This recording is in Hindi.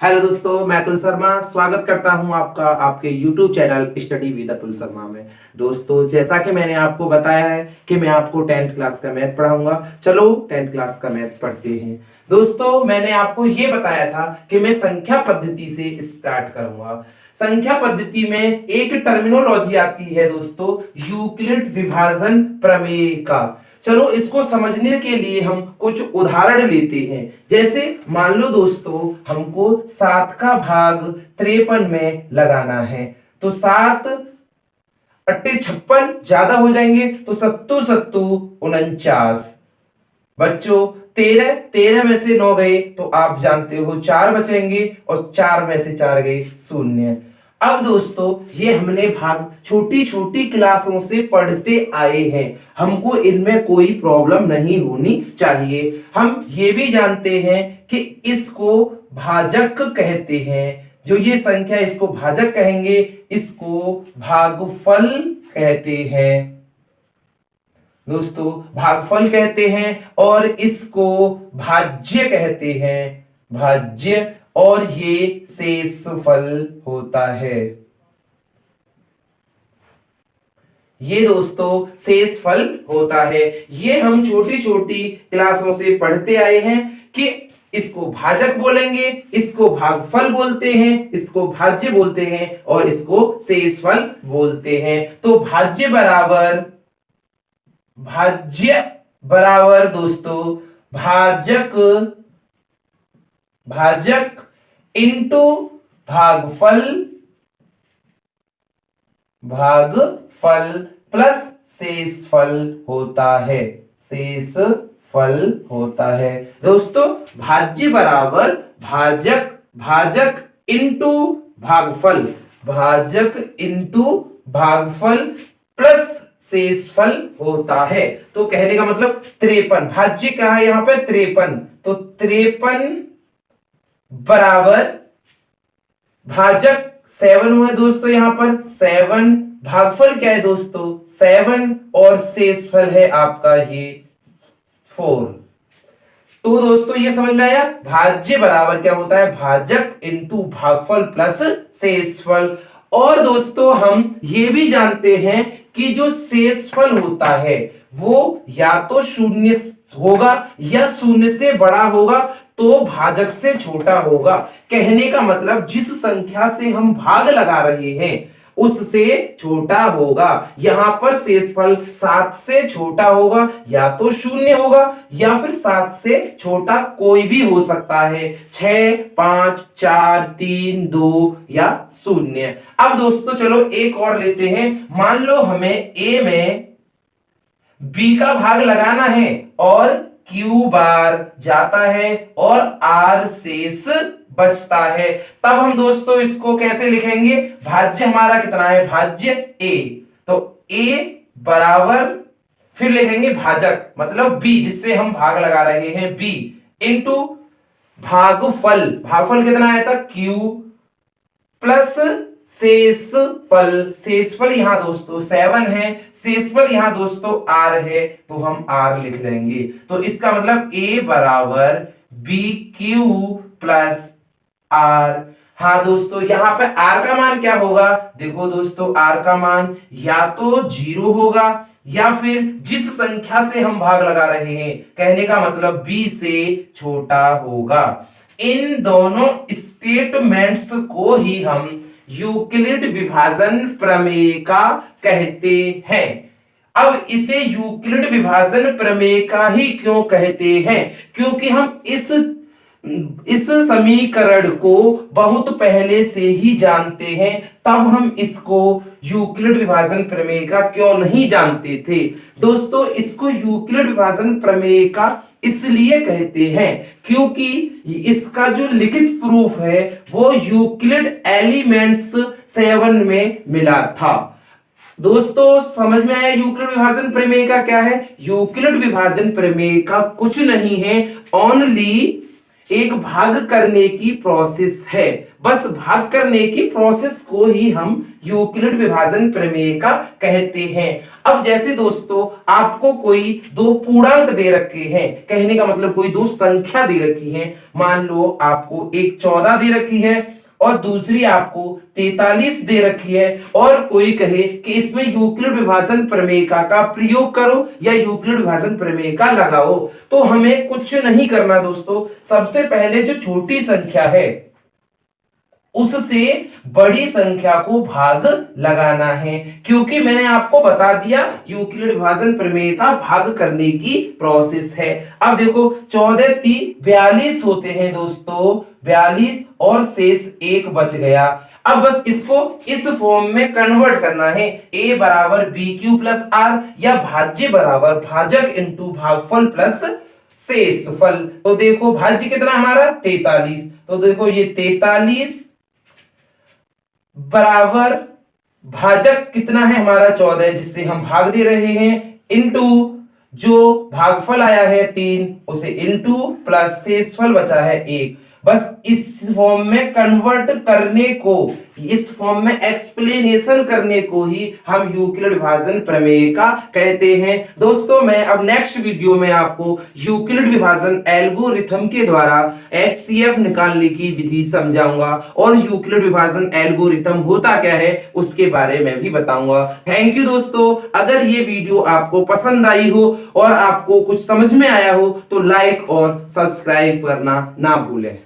हेलो दोस्तों, मैं अतुल शर्मा स्वागत करता हूं आपका आपके YouTube channel study with Atul Sharma में। दोस्तों, जैसा कि मैंने आपको बताया है कि मैं आपको 10th क्लास का मैथ पढ़ाऊंगा। चलो 10th क्लास का मैथ पढ़ते हैं। दोस्तों, मैंने आपको ये बताया था कि मैं संख्या पद्धति से स्टार्ट करूंगा। संख्या पद्धति में एक टर्मिनोलॉजी आती है दोस्तों, यूक्लिड विभाजन प्रमेय का। चलो इसको समझने के लिए हम कुछ उदाहरण लेते हैं। जैसे मान लो दोस्तों, हमको 7 का भाग 53 में लगाना है, तो 7 अट्टे 56 ज्यादा हो जाएंगे, तो 7 7 49। बच्चों 13 में से 9 गए तो आप जानते हो 4 बचेंगे, और 4 में से 4 गए 0। अब दोस्तों, ये हमने भाग छोटी छोटी क्लासों से पढ़ते आए हैं, हमको इनमें कोई प्रॉब्लम नहीं होनी चाहिए। हम ये भी जानते हैं कि इसको भाजक कहते हैं। जो ये संख्या, इसको भाजक कहेंगे, इसको भागफल कहते हैं दोस्तों, भागफल कहते हैं। और इसको भाज्य कहते हैं, भाज्य। और ये शेषफल होता है। ये दोस्तों शेषफल होता है। ये हम छोटी छोटी क्लासों से पढ़ते आए हैं कि इसको भाजक बोलेंगे, इसको भागफल बोलते हैं, इसको भाज्य बोलते हैं, और इसको शेषफल बोलते हैं। तो भाज्य बराबर दोस्तों भाजक इंटू भागफल प्लस शेषफल होता है, शेषफल होता है। दोस्तों, भाज्य बराबर भाजक इंटू भागफल प्लस शेषफल होता है। तो कहने का मतलब 53, भाज्य क्या है यहां पर 53, तो 53 बराबर भाजक 7 हुए दोस्तों, यहां पर 7, भागफल क्या है दोस्तों 7, और शेषफल है आपका ये 4। तो दोस्तों ये समझ में आया, भाज्य बराबर क्या होता है, भाजक इंटू भागफल प्लस शेषफल। और दोस्तों हम ये भी जानते हैं कि जो शेषफल होता है वो या तो 0 होगा या 0 से बड़ा होगा, तो भाजक से छोटा होगा। कहने का मतलब जिस संख्या से हम भाग लगा रहे हैं उससे छोटा होगा। यहां पर शेषफल 7 से छोटा होगा, या तो 0 होगा या फिर 7 से छोटा कोई भी हो सकता है, 6, 5, 4, 3, 2 या 0। अब दोस्तों चलो एक और लेते हैं। मान लो हमें A में B का भाग लगाना है, और Q बार जाता है, और R शेष बचता है। तब हम दोस्तों इसको कैसे लिखेंगे, भाज्य हमारा कितना है, भाज्य A, तो A बराबर फिर लिखेंगे भाजक मतलब B, जिससे हम भाग लगा रहे हैं B, इंटू भागफल कितना आया था Q, प्लस शेषफल यहां दोस्तों 7 है, शेषफल यहां दोस्तों R है, तो हम R लिख लेंगे। तो इसका मतलब A बराबर BQ प्लस R। हाँ दोस्तों, यहां पे R का मान क्या होगा, देखो दोस्तों R का मान या तो 0 होगा, या फिर जिस संख्या से हम भाग लगा रहे हैं, कहने का मतलब B से छोटा होगा। इन दोनों स्टेटमेंट्स को ही हम यूक्लिड विभाजन प्रमेय का कहते हैं। अब इसे यूक्लिड विभाजन प्रमेय का ही क्यों कहते हैं, क्योंकि हम इस समीकरण को बहुत पहले से ही जानते हैं, तब हम इसको यूक्लिड विभाजन प्रमेय का क्यों नहीं जानते थे। दोस्तों, इसको यूक्लिड विभाजन प्रमेय का इसलिए कहते हैं क्योंकि इसका जो लिखित प्रूफ है वो यूक्लिड एलिमेंट्स 7 में मिला था। दोस्तों समझ में आया यूक्लिड विभाजन प्रमेय का क्या है। यूक्लिड विभाजन प्रमेय का कुछ नहीं है, ओनली एक भाग करने की प्रोसेस है। बस भाग करने की प्रोसेस को ही हम यूक्लिड विभाजन प्रमेय का कहते हैं। अब जैसे दोस्तों आपको कोई दो पूर्णांक दे रखे हैं, कहने का मतलब कोई दो संख्या दे रखी है, मान लो आपको एक 14 दे रखी है और दूसरी आपको 43 दे रखी है, और कोई कहे कि इसमें यूक्लिड विभाजन प्रमेय का प्रयोग करो या यूक्लिड विभाजन प्रमेय का लगाओ, तो हमें कुछ नहीं करना दोस्तों। सबसे पहले जो छोटी संख्या है उससे बड़ी संख्या को भाग लगाना है, क्योंकि मैंने आपको बता दिया यूक्लिड विभाजन प्रमेय का भाग करने की प्रोसेस है। अब देखो 14 3 42 होते हैं दोस्तों, 42 और शेष 1 बच गया। अब बस इसको इस फॉर्म में कन्वर्ट करना है, a बराबर बी क्यू प्लस आर या भाज्य बराबर भाजक इंटू भागफल प्लस शेषफल। तो देखो भाज्य कितना हमारा 43, तो देखो ये 43 बराबर भाजक कितना है हमारा 14 जिससे हम भाग दे रहे हैं, इनटू जो भागफल आया है 3 उसे इनटू प्लस शेषफल बचा है 1। बस इस फॉर्म में कन्वर्ट करने को, इस फॉर्म में एक्सप्लेनेशन करने को ही हम यूक्लिड विभाजन प्रमेय का कहते हैं। दोस्तों मैं अब नेक्स्ट वीडियो में आपको यूक्लिड विभाजन एल्गोरिथम के द्वारा HCF निकालने की विधि समझाऊंगा और यूक्लिड विभाजन एल्गोरिथम होता क्या है उसके बारे में भी बताऊंगा। थैंक यू दोस्तों। अगर ये वीडियो आपको पसंद आई हो और आपको कुछ समझ में आया हो तो लाइक और सब्सक्राइब करना ना भूलें।